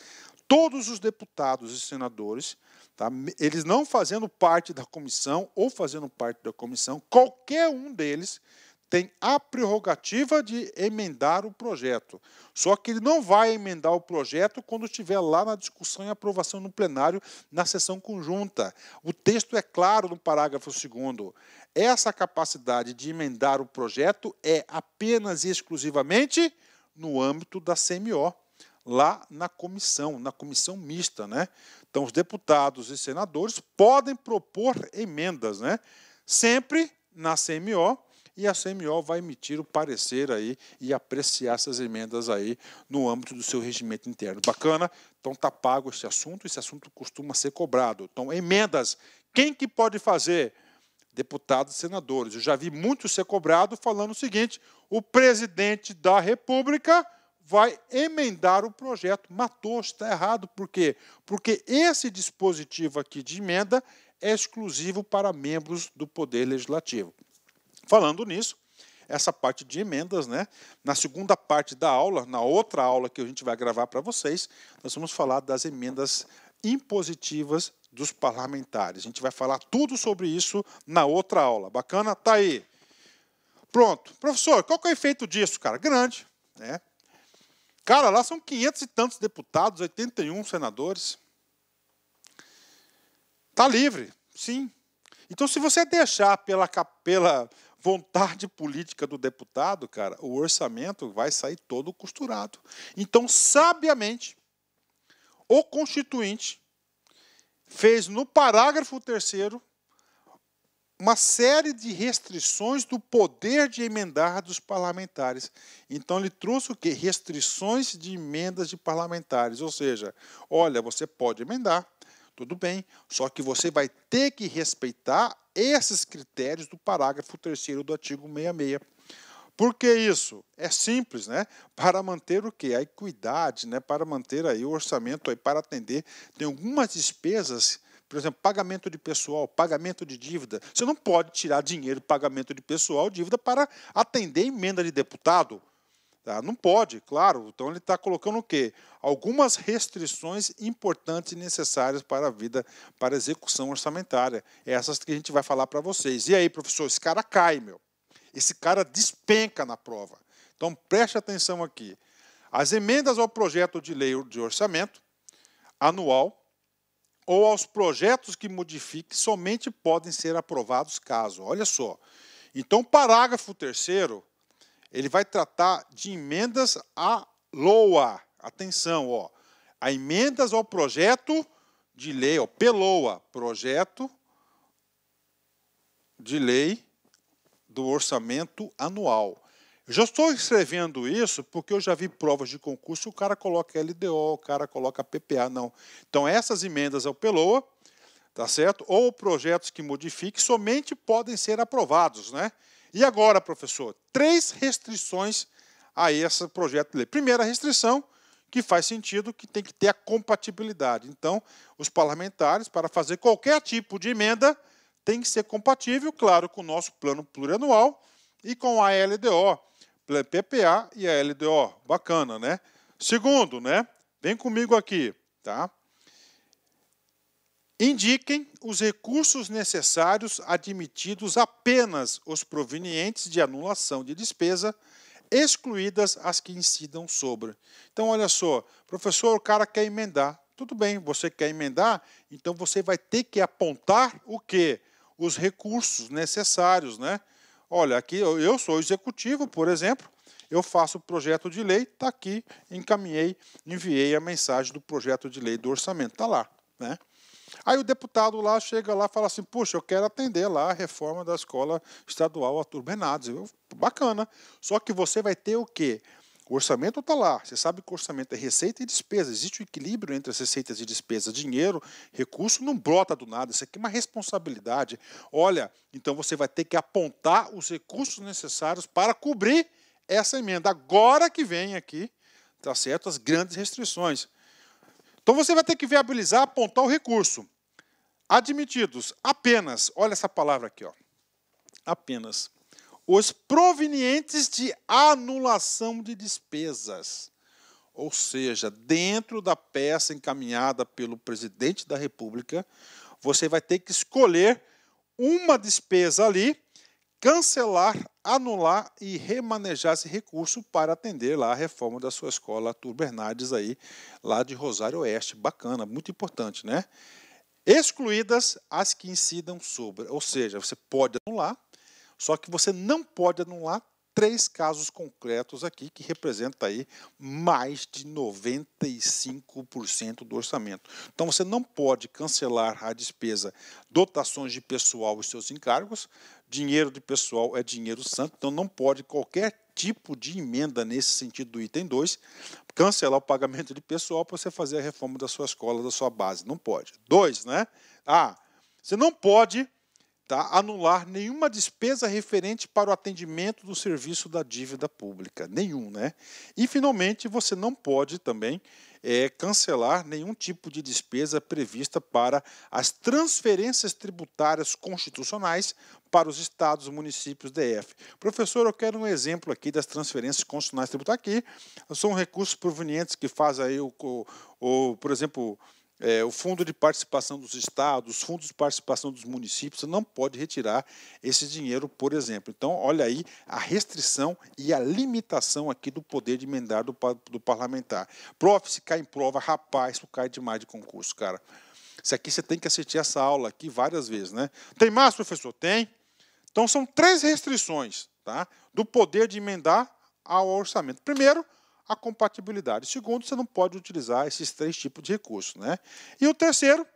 todos os deputados e senadores, tá, eles não fazendo parte da comissão ou fazendo parte da comissão, qualquer um deles tem a prerrogativa de emendar o projeto. Só que ele não vai emendar o projeto quando estiver lá na discussão e aprovação no plenário, na sessão conjunta. O texto é claro no parágrafo 2º. Essa capacidade de emendar o projeto é apenas e exclusivamente no âmbito da CMO, lá na comissão mista, né? Então, os deputados e senadores podem propor emendas, né? Sempre na CMO e a CMO vai emitir o parecer aí e apreciar essas emendas aí no âmbito do seu regimento interno. Bacana? Então está pago esse assunto costuma ser cobrado. Então, emendas, quem que pode fazer? Deputados e senadores. Eu já vi muito ser cobrado falando o seguinte: o presidente da República vai emendar o projeto. Matou, está errado. Por quê? Porque esse dispositivo aqui de emenda é exclusivo para membros do Poder Legislativo. Falando nisso, essa parte de emendas, né? Na segunda parte da aula, na outra aula que a gente vai gravar para vocês, nós vamos falar das emendas impositivas dos parlamentares. A gente vai falar tudo sobre isso na outra aula. Bacana? Tá aí. Pronto. Professor, qual que é o efeito disso, cara? Grande, né? Cara, lá são 500 e tantos deputados, 81 senadores. Tá livre, sim. Então, se você deixar pela vontade política do deputado, cara, o orçamento vai sair todo costurado. Então, sabiamente, o Constituinte fez no parágrafo 3º uma série de restrições do poder de emendar dos parlamentares. Então, ele trouxe o quê? Restrições de emendas de parlamentares. Ou seja, olha, você pode emendar, tudo bem, só que você vai ter que respeitar esses critérios do parágrafo 3º do artigo 66. Por que isso? É simples, né? Para manter o quê? A equidade, né? Para manter aí o orçamento, aí, para atender. Tem algumas despesas, por exemplo, pagamento de pessoal, pagamento de dívida. Você não pode tirar dinheiro de pagamento de pessoal, dívida, para atender emenda de deputado. Tá? Não pode, claro. Então, ele está colocando o quê? Algumas restrições importantes e necessárias para a vida, para a execução orçamentária. Essas que a gente vai falar para vocês. E aí, professor, esse cara cai, meu. Esse cara despenca na prova. Então, preste atenção aqui. As emendas ao projeto de lei de orçamento anual ou aos projetos que modifiquem somente podem ser aprovados caso. Olha só. Então, o parágrafo 3º, ele vai tratar de emendas à LOA. Atenção, ó. A emendas ao projeto de lei, ó, PLOA, projeto de lei do orçamento anual. Eu já estou escrevendo isso porque eu já vi provas de concurso, o cara coloca LDO, o cara coloca PPA, não. Então, essas emendas ao PLOA, tá certo? Ou projetos que modifiquem, somente podem ser aprovados, né? E agora, professor, 3 restrições a esse projeto de lei. Primeira restrição, que faz sentido, que tem que ter a compatibilidade. Então, os parlamentares, para fazer qualquer tipo de emenda, tem que ser compatível, claro, com o nosso plano plurianual e com a LDO, PPA e a LDO. Bacana, né? Segundo, né? Vem comigo aqui, tá? Indiquem os recursos necessários admitidos apenas os provenientes de anulação de despesa, excluídas as que incidam sobre. Então, olha só, professor, o cara quer emendar. Tudo bem, você quer emendar, então você vai ter que apontar o quê? Os recursos necessários, né? Olha, aqui eu sou executivo, por exemplo, eu faço o projeto de lei, está aqui, enviei a mensagem do projeto de lei do orçamento, está lá, né? Aí o deputado lá chega lá e fala assim, puxa, eu quero atender lá a reforma da escola estadual Arthur Bernardes. Bacana. Só que você vai ter o quê? O orçamento está lá. Você sabe que o orçamento é receita e despesa. Existe um equilíbrio entre as receitas e despesas. Dinheiro, recurso, não brota do nada. Isso aqui é uma responsabilidade. Olha, então você vai ter que apontar os recursos necessários para cobrir essa emenda. Agora que vem aqui, tá certo, as grandes restrições. Então, você vai ter que viabilizar, apontar o recurso. Admitidos apenas, olha essa palavra aqui, ó, apenas, os provenientes de anulação de despesas. Ou seja, dentro da peça encaminhada pelo presidente da República, você vai ter que escolher uma despesa ali, cancelar, anular e remanejar esse recurso para atender lá a reforma da sua escola Arthur Bernardes aí, lá de Rosário Oeste. Bacana, muito importante, né? Excluídas as que incidam sobre, ou seja, você pode anular, só que você não pode anular 3 casos concretos aqui que representam aí mais de 95% do orçamento. Então você não pode cancelar a despesa, dotações de pessoal e seus encargos, dinheiro de pessoal é dinheiro santo, então não pode qualquer tipo de emenda nesse sentido do item 2, cancelar o pagamento de pessoal para você fazer a reforma da sua escola, da sua base, não pode. 2, né? Você não pode anular nenhuma despesa referente para o atendimento do serviço da dívida pública, nenhum, né? E, finalmente, você não pode também cancelar nenhum tipo de despesa prevista para as transferências tributárias constitucionais para os estados, municípios, DF. Professor, eu quero um exemplo aqui das transferências constitucionais tributárias. Aqui são recursos provenientes que faz aí, por exemplo, o fundo de participação dos estados, os fundos de participação dos municípios, você não pode retirar esse dinheiro, por exemplo. Então, olha aí a restrição e a limitação aqui do poder de emendar do parlamentar. Prof, se cai em prova, rapaz, isso cai demais de concurso, cara. Isso aqui você tem que assistir essa aula aqui várias vezes, né? Tem mais, professor? Tem. Então, são 3 restrições, tá, do poder de emendar ao orçamento. Primeiro, a compatibilidade. Segundo, você não pode utilizar esses 3 tipos de recursos, né? E o terceiro,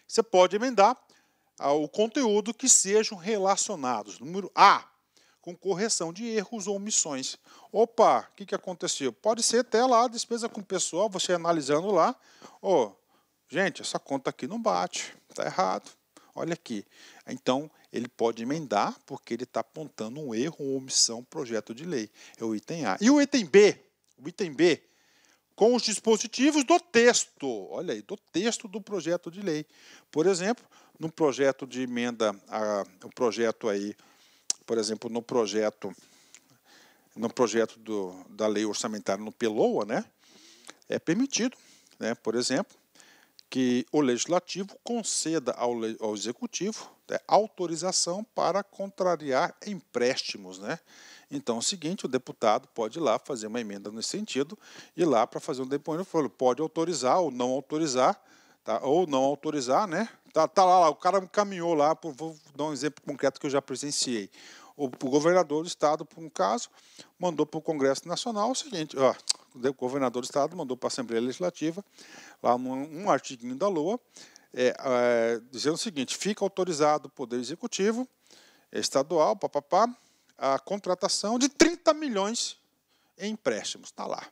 você pode emendar o conteúdo que sejam relacionados. Número A, com correção de erros ou omissões. Opa, o que aconteceu? Pode ser até lá a despesa com o pessoal, você analisando lá. Gente, essa conta aqui não bate, está errado. Olha aqui. Então, ele pode emendar porque ele está apontando um erro ou omissão no projeto de lei. É o item A. E o item B? O item B, com os dispositivos do texto, olha aí, do texto do projeto de lei. Por exemplo, no projeto de emenda, o projeto aí, por exemplo, no projeto da lei orçamentária no PELOA, né, é permitido, né, por exemplo, que o legislativo conceda ao executivo, né, autorização para contrariar empréstimos, né? Então é o seguinte, o deputado pode ir lá fazer uma emenda nesse sentido, ir lá para fazer um depoimento, pode autorizar ou não autorizar, tá? Ou não autorizar, né? Tá lá, o cara caminhou lá, vou dar um exemplo concreto que eu já presenciei. O governador do estado, por um caso, mandou para o Congresso Nacional o seguinte, o governador do estado mandou para a Assembleia Legislativa, lá um artiguinho da LOA, dizendo o seguinte, fica autorizado o Poder Executivo estadual, a contratação de 30 milhões em empréstimos. Está lá.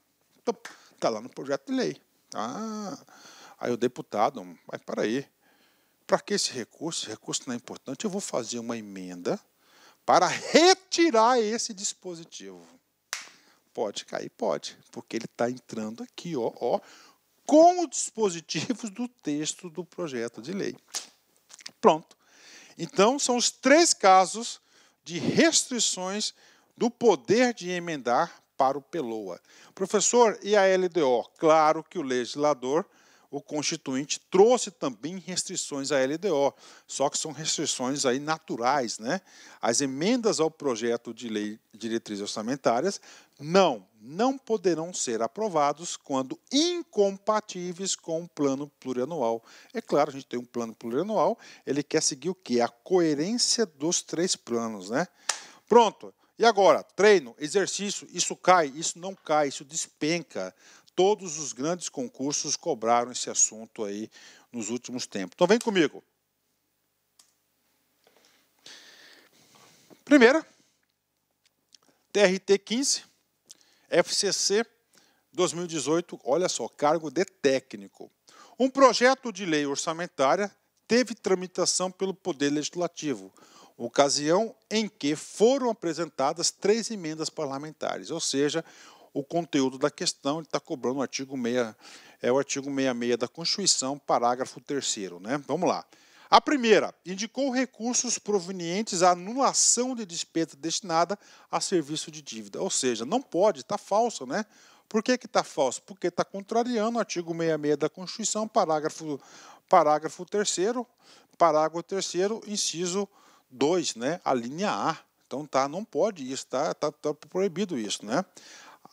Está lá no projeto de lei. Aí o deputado, mas para aí, para que esse recurso? Esse recurso não é importante, eu vou fazer uma emenda para retirar esse dispositivo. Pode cair? Pode, porque ele está entrando aqui, com os dispositivos do texto do projeto de lei. Pronto. Então, são os 3 casos de restrições do poder de emendar para o PELOA. Professor, e a LDO? Claro que o legislador, o constituinte, trouxe também restrições à LDO, só que são restrições aí naturais, né? As emendas ao projeto de lei de diretrizes orçamentárias não poderão ser aprovados quando incompatíveis com o plano plurianual. É claro, a gente tem um plano plurianual, ele quer seguir o quê? A coerência dos 3 planos, né? Pronto. E agora, treino, exercício, isso cai, isso não cai, isso despenca. Todos os grandes concursos cobraram esse assunto aí nos últimos tempos. Então, vem comigo. Primeira, TRT 15, FCC 2018, olha só, cargo de técnico. Um projeto de lei orçamentária teve tramitação pelo Poder Legislativo, ocasião em que foram apresentadas 3 emendas parlamentares, ou seja, o conteúdo da questão está cobrando o artigo 66 da Constituição, parágrafo 3º, né? Vamos lá. A primeira, indicou recursos provenientes à anulação de despesa destinada a serviço de dívida. Ou seja, não pode, está falso, né? Por que está falso? Porque está contrariando o artigo 66 da Constituição, parágrafo 3º, inciso 2, né? A linha A. Então não pode isso, tá proibido isso, né?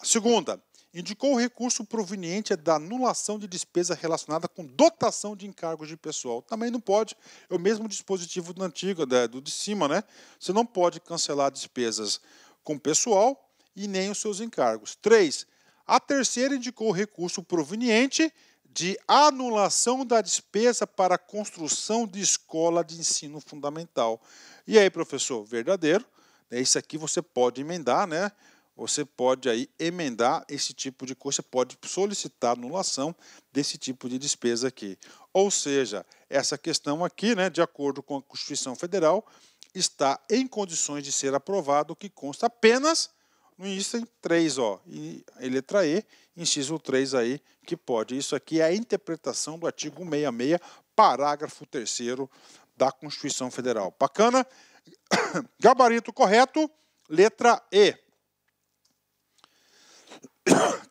Segunda, indicou o recurso proveniente da anulação de despesa relacionada com dotação de encargos de pessoal. Também não pode, é o mesmo dispositivo do antigo, do de cima, né? Você não pode cancelar despesas com pessoal e nem os seus encargos. 3. A terceira indicou recurso proveniente de anulação da despesa para a construção de escola de ensino fundamental. E aí, professor, verdadeiro. Isso aqui você pode emendar, né? Você pode aí emendar esse tipo de coisa, você pode solicitar anulação desse tipo de despesa aqui. Ou seja, essa questão aqui, né, de acordo com a Constituição Federal, está em condições de ser aprovado, que consta apenas no item 3, ó, e letra E, inciso 3 aí, que pode. Isso aqui é a interpretação do artigo 166, parágrafo 3º da Constituição Federal. Bacana? Gabarito correto, letra E.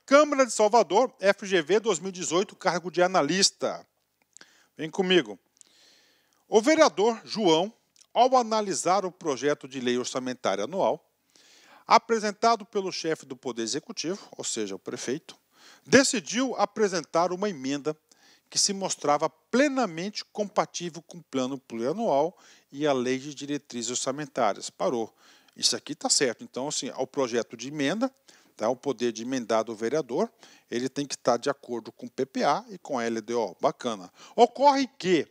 Câmara de Salvador, FGV 2018, cargo de analista. Vem comigo. O vereador João, ao analisar o projeto de lei orçamentária anual, apresentado pelo chefe do Poder Executivo, ou seja, o prefeito, decidiu apresentar uma emenda que se mostrava plenamente compatível com o plano plurianual e a lei de diretrizes orçamentárias. Parou. Isso aqui está certo. Então, assim, ao projeto de emenda, tá, o poder de emendar do vereador, ele tem que estar de acordo com o PPA e com a LDO. Bacana. Ocorre que,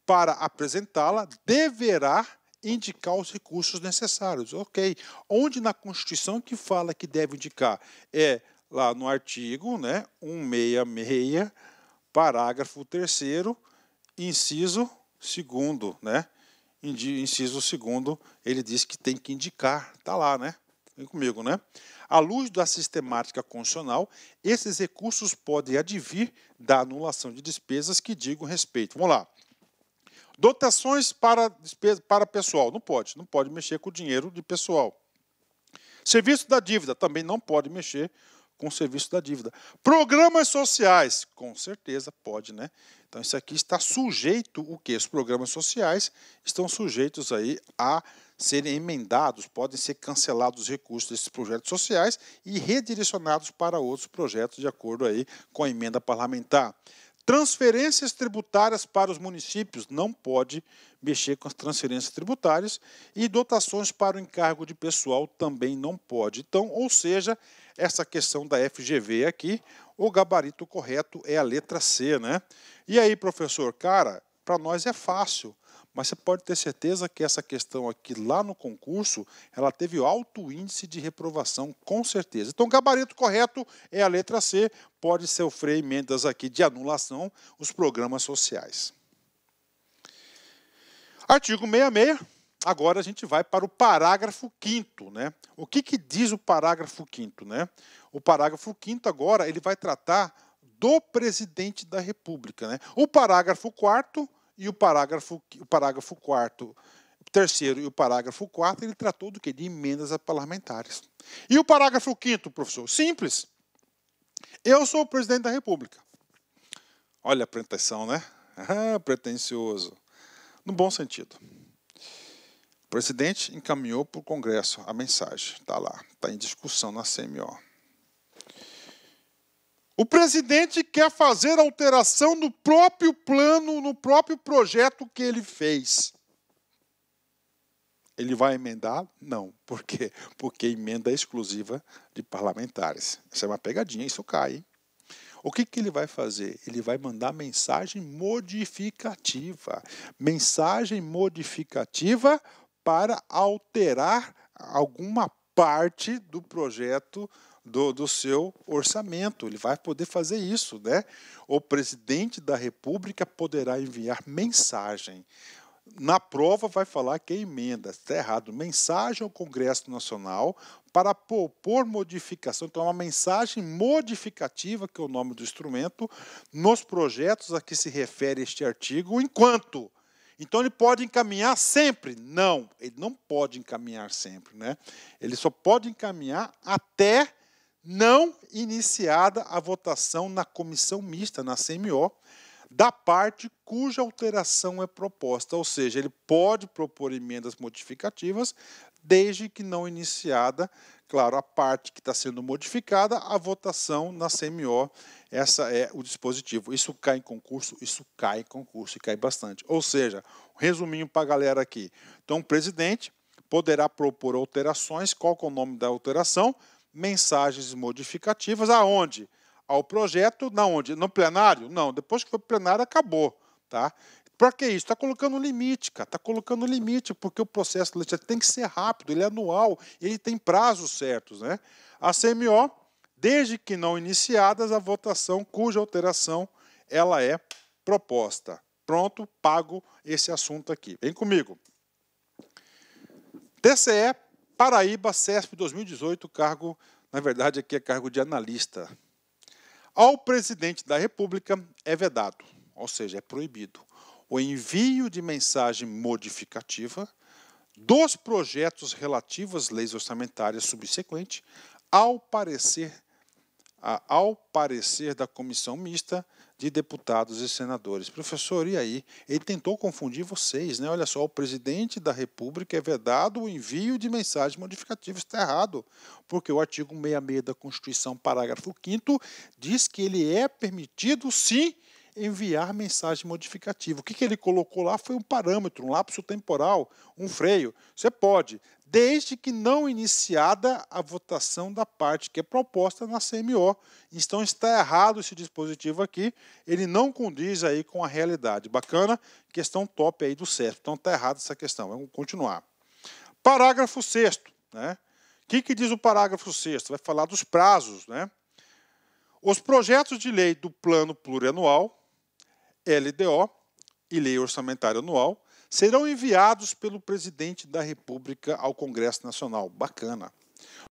para apresentá-la, deverá indicar os recursos necessários. Ok. Onde na Constituição que fala que deve indicar? É lá no artigo, né, 166, parágrafo 3º, inciso 2º, né? Inciso 2º, ele diz que tem que indicar. Está lá, né? Vem comigo, né? À luz da sistemática constitucional, esses recursos podem advir da anulação de despesas que digam respeito. Vamos lá. Dotações para despesa para pessoal, não pode mexer com o dinheiro de pessoal. Serviço da dívida, também não pode mexer com o serviço da dívida. Programas sociais, com certeza pode, né? Então isso aqui está sujeito o quê? Os programas sociais estão sujeitos aí a serem emendados, podem ser cancelados os recursos desses projetos sociais e redirecionados para outros projetos de acordo aí com a emenda parlamentar. Transferências tributárias para os municípios, não pode mexer com as transferências tributárias, e dotações para o encargo de pessoal também não pode. Então, ou seja, essa questão da FGV aqui, o gabarito correto é a letra C, né? E aí, professor, cara, para nós é fácil, mas você pode ter certeza que essa questão aqui lá no concurso, ela teve alto índice de reprovação, com certeza. Então, o gabarito correto é a letra C, pode sofrer emendas aqui de anulação, os programas sociais. Artigo 66, agora a gente vai para o parágrafo 5º, né? O que diz o parágrafo 5º, né? O parágrafo 5º agora, ele vai tratar do presidente da República, né? O parágrafo 4º e o parágrafo 4º, terceiro e o parágrafo 4º, ele tratou do quê? De emendas parlamentares. E o parágrafo 5º, professor? Simples. Eu sou o presidente da República. Olha a pretensão, né? Ah, pretensioso. No bom sentido. O presidente encaminhou para o Congresso a mensagem. Está lá, está em discussão na CMO. O presidente quer fazer alteração no próprio plano, no próprio projeto que ele fez. Ele vai emendar? Não. Por quê? Porque emenda é exclusiva de parlamentares. Isso é uma pegadinha, isso cai, hein? O que ele vai fazer? Ele vai mandar mensagem modificativa. Mensagem modificativa para alterar alguma parte do projeto do seu orçamento. Ele vai poder fazer isso, né? O presidente da República poderá enviar mensagem. Na prova vai falar que é emenda, está errado. Mensagem ao Congresso Nacional para propor modificação. Então, é uma mensagem modificativa, que é o nome do instrumento, nos projetos a que se refere este artigo, enquanto. Então, ele pode encaminhar sempre? Não, ele não pode encaminhar sempre, né? Ele só pode encaminhar até não iniciada a votação na comissão mista, na CMO, da parte cuja alteração é proposta. Ou seja, ele pode propor emendas modificativas, desde que não iniciada, claro, a parte que está sendo modificada, a votação na CMO. Essa é o dispositivo. Isso cai em concurso? Isso cai em concurso, e cai bastante. Ou seja, um resuminho para a galera aqui. Então, o presidente poderá propor alterações. Qual que é o nome da alteração? Mensagens modificativas. Aonde? Ao projeto. Na onde? No plenário? Não, depois que foi plenário, acabou. Tá? Para que isso? Está colocando limite, cara. Está colocando limite, porque o processo legislativo tem que ser rápido, ele é anual, ele tem prazos certos. Né? A CMO, desde que não iniciadas, a votação cuja alteração ela é proposta. Pronto, pago esse assunto aqui. Vem comigo. TCE, Paraíba, CESP 2018, cargo, na verdade aqui é cargo de analista. Ao presidente da República é vedado, ou seja, é proibido, o envio de mensagem modificativa dos projetos relativos às leis orçamentárias subsequentes ao parecer da comissão mista de deputados e senadores. Professor, e aí? Ele tentou confundir vocês, né? Olha só, o presidente da República é vedado o envio de mensagens modificativas. Está errado, porque o artigo 66 da Constituição, parágrafo 5º, diz que ele é permitido, sim, enviar mensagem modificativa. O que ele colocou lá foi um parâmetro, um lapso temporal, um freio. Você pode, desde que não iniciada a votação da parte que é proposta na CMO. Então está errado esse dispositivo aqui, ele não condiz aí com a realidade. Bacana? Questão top aí do CESP. Então está errado essa questão. Vamos continuar. Parágrafo 6º, né? O que diz o parágrafo 6º? Vai falar dos prazos, né? Os projetos de lei do Plano Plurianual, LDO, e Lei Orçamentária Anual, serão enviados pelo Presidente da República ao Congresso Nacional. Bacana.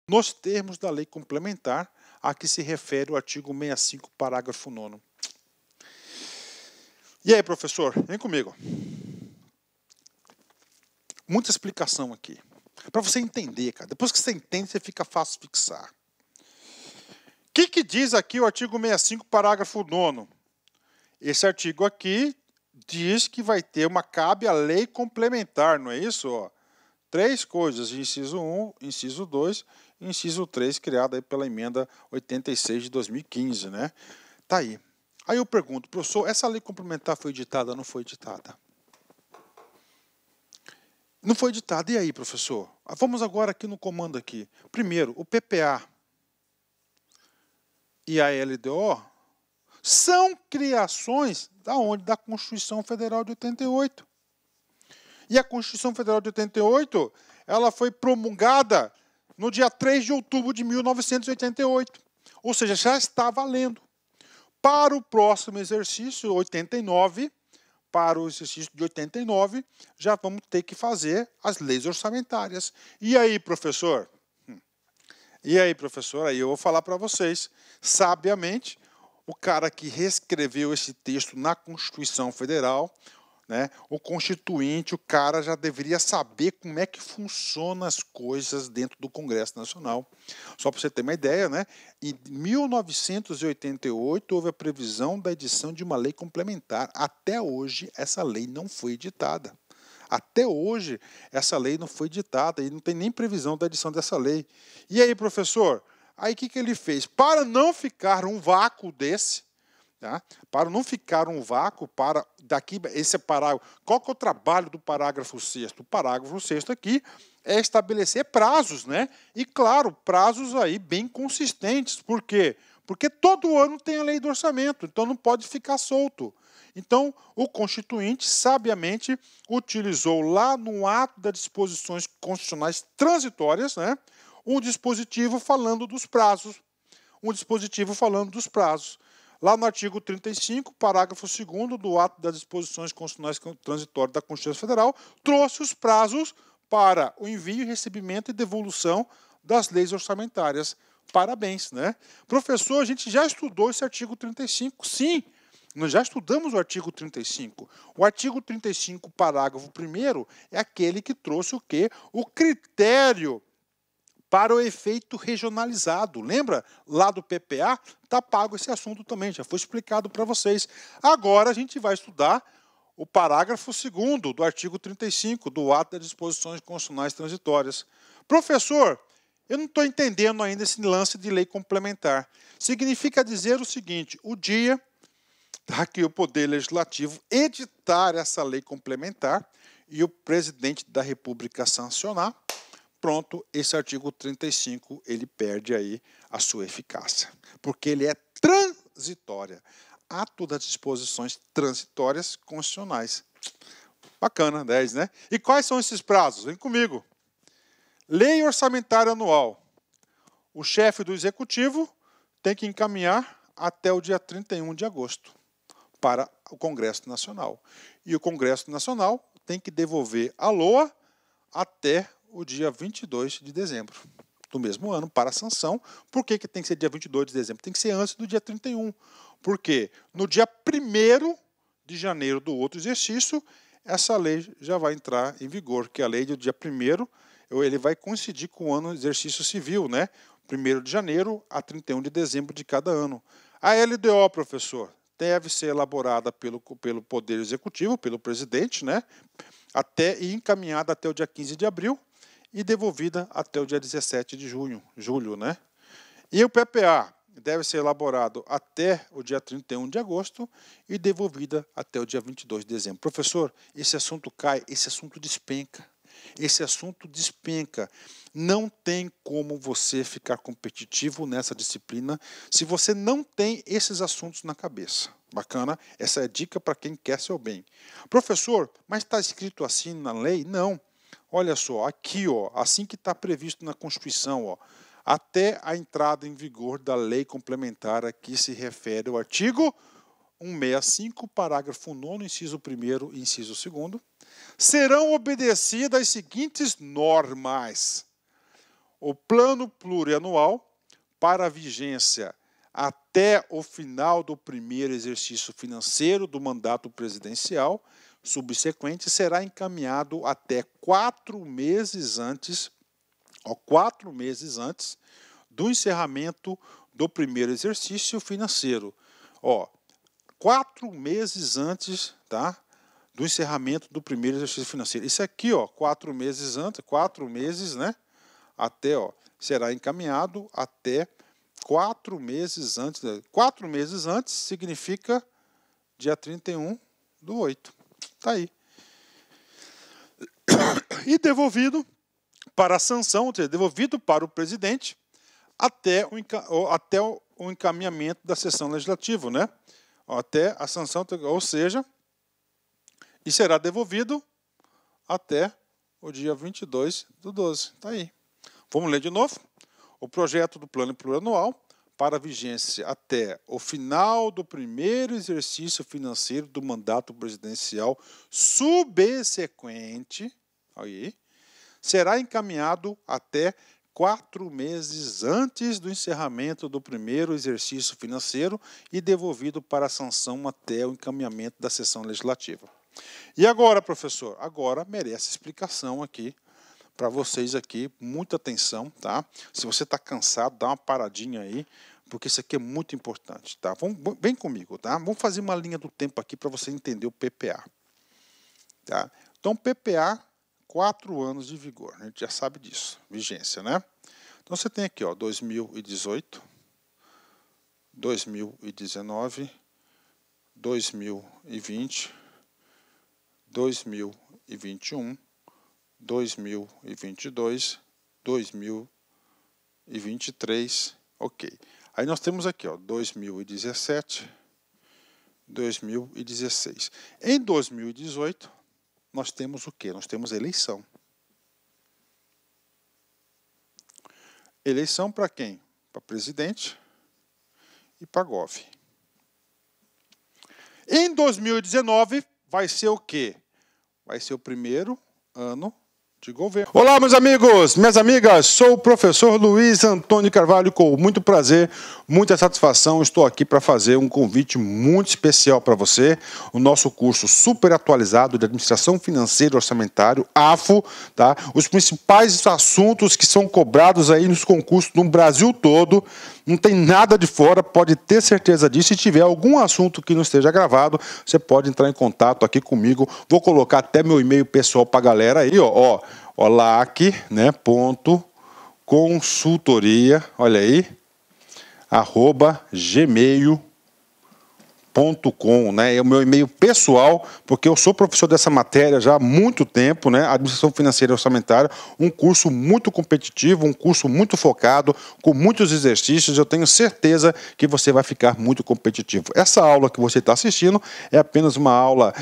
Nos termos da lei complementar a que se refere o artigo 65, parágrafo 9º. E aí, professor? Vem comigo. Muita explicação aqui. Para você entender, cara. Depois que você entende, você fica fácil fixar. O que diz aqui o artigo 65, parágrafo 9º? Esse artigo aqui diz que cabe a lei complementar, não é isso? Ó, 3 coisas, inciso 1, inciso 2 e inciso 3, criado aí pela emenda 86 de 2015, né? Tá aí. Aí eu pergunto, professor, essa lei complementar foi editada ou não foi editada? Não foi editada, e aí, professor? Vamos agora aqui no comando aqui. Primeiro, o PPA e a LDO são criações da onde? Da Constituição Federal de 88. E a Constituição Federal de 88, ela foi promulgada no dia 3 de outubro de 1988. Ou seja, já está valendo. Para o próximo exercício, 89, para o exercício de 89, já vamos ter que fazer as leis orçamentárias. E aí, professor? E aí, professor? Aí eu vou falar para vocês, sabiamente, o cara que reescreveu esse texto na Constituição Federal, né, o constituinte, o cara já deveria saber como é que funcionam as coisas dentro do Congresso Nacional. Só para você ter uma ideia, né, em 1988 houve a previsão da edição de uma lei complementar. Até hoje essa lei não foi editada. Até hoje essa lei não foi editada e não tem nem previsão da edição dessa lei. E aí, professor? Aí o que ele fez? Para não ficar um vácuo desse, tá? Para não ficar um vácuo, para daqui esse parágrafo. Qual que é o trabalho do parágrafo 6º? O parágrafo 6º aqui é estabelecer prazos, né? E claro, prazos aí bem consistentes. Por quê? Porque todo ano tem a lei do orçamento, então não pode ficar solto. Então, o Constituinte, sabiamente, utilizou lá no ato das disposições constitucionais transitórias, né, um dispositivo falando dos prazos. Lá no artigo 35, parágrafo 2º do ato das disposições constitucionais transitórias da Constituição Federal, trouxe os prazos para o envio, recebimento e devolução das leis orçamentárias. Parabéns, né? Professor, a gente já estudou esse artigo 35, sim. Nós já estudamos o artigo 35. O artigo 35, parágrafo 1º, é aquele que trouxe o quê? O critério para o efeito regionalizado. Lembra? Lá do PPA, está pago esse assunto também, já foi explicado para vocês. Agora a gente vai estudar o parágrafo 2º do artigo 35, do ato das disposições constitucionais transitórias. Professor, eu não estou entendendo ainda esse lance de lei complementar. Significa dizer o seguinte, o dia que o Poder Legislativo editar essa lei complementar, e o presidente da República sancionar, pronto, esse artigo 35 ele perde aí a sua eficácia, porque ele é transitória. Ato das disposições transitórias constitucionais. Bacana, 10, né? E quais são esses prazos? Vem comigo. Lei orçamentária anual. O chefe do executivo tem que encaminhar até o dia 31 de agosto para o Congresso Nacional. E o Congresso Nacional tem que devolver a LOA até o dia 22 de dezembro do mesmo ano para a sanção. Por que tem que ser dia 22 de dezembro? Tem que ser antes do dia 31. Porque no dia 1º de janeiro do outro exercício, essa lei já vai entrar em vigor, que a lei do dia 1º, ele vai coincidir com o ano do exercício civil, né? 1º de janeiro a 31 de dezembro de cada ano. A LDO, professor, deve ser elaborada pelo Poder Executivo, pelo presidente, né? E encaminhada até o dia 15 de abril e devolvida até o dia 17 de julho, né? E o PPA deve ser elaborado até o dia 31 de agosto e devolvida até o dia 22 de dezembro. Professor, esse assunto cai, esse assunto despenca. Esse assunto despenca. Não tem como você ficar competitivo nessa disciplina se você não tem esses assuntos na cabeça. Bacana? Essa é a dica para quem quer seu bem. Professor, mas está escrito assim na lei? Não. Olha só, aqui, ó, assim que está previsto na Constituição, ó, até a entrada em vigor da lei complementar a que se refere o artigo 165, parágrafo 9º, inciso 1º e inciso 2º, serão obedecidas as seguintes normas. O plano plurianual para vigência até o final do primeiro exercício financeiro do mandato presidencial subsequente será encaminhado até 4 meses antes, 4 meses antes do encerramento do primeiro exercício financeiro. 4 meses antes, tá, do encerramento do primeiro exercício financeiro. Isso aqui, 4 meses antes, 4 meses, né? Até, será encaminhado até 4 meses antes. 4 meses antes significa dia 31/8. Está aí. E devolvido para a sanção, ou seja, devolvido para o presidente até o encaminhamento da sessão legislativa, né? Até a sanção, ou seja, e será devolvido até o dia 22/12. Está aí. Vamos ler de novo. O projeto do plano plurianual para vigência até o final do primeiro exercício financeiro do mandato presidencial subsequente, aí, será encaminhado até 4 meses antes do encerramento do primeiro exercício financeiro e devolvido para a sanção até o encaminhamento da sessão legislativa. E agora, professor? Agora merece explicação aqui para vocês aqui, muita atenção, tá? Se você está cansado, dá uma paradinha aí, porque isso aqui é muito importante, tá? Vem comigo, tá? Vamos fazer uma linha do tempo aqui para você entender o PPA. Tá? Então, PPA, 4 anos de vigor, a gente já sabe disso, vigência, né? Então, você tem aqui, 2018, 2019, 2020, 2021, 2022, 2023, ok. Aí nós temos aqui, 2017, 2016. Em 2018, nós temos o quê? Nós temos eleição. Eleição para quem? Para presidente e para gov. Em 2019, vai ser o quê? Vai ser o primeiro ano de governo. Olá, meus amigos, minhas amigas, sou o professor Luiz Antônio Carvalho, com muito prazer, muita satisfação, estou aqui para fazer um convite muito especial para você, o nosso curso super atualizado de Administração Financeira e Orçamentário, AFO, tá? Os principais assuntos que são cobrados aí nos concursos no Brasil todo, não tem nada de fora, pode ter certeza disso. Se tiver algum assunto que não esteja gravado, você pode entrar em contato aqui comigo. Vou colocar até meu e-mail pessoal para a galera aí, LAC, né, consultoria, olha aí, @gmail.com, né? É o meu e-mail pessoal, porque eu sou professor dessa matéria já há muito tempo, né? Administração Financeira e Orçamentária, um curso muito competitivo, um curso muito focado, com muitos exercícios. Eu tenho certeza que você vai ficar muito competitivo. Essa aula que você está assistindo é apenas uma aula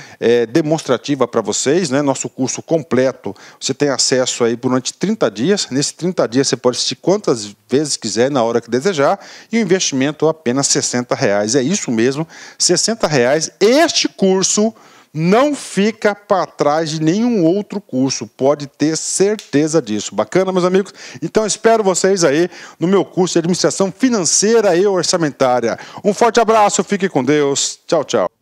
demonstrativa para vocês, né? Nosso curso completo, você tem acesso aí durante 30 dias. Nesses 30 dias você pode assistir quantas vezes quiser, na hora que desejar, e o investimento é apenas R$60. É isso mesmo, R$60. Este curso não fica para trás de nenhum outro curso, pode ter certeza disso. Bacana, meus amigos? Então, espero vocês aí no meu curso de Administração Financeira e Orçamentária. Um forte abraço, fique com Deus. Tchau, tchau.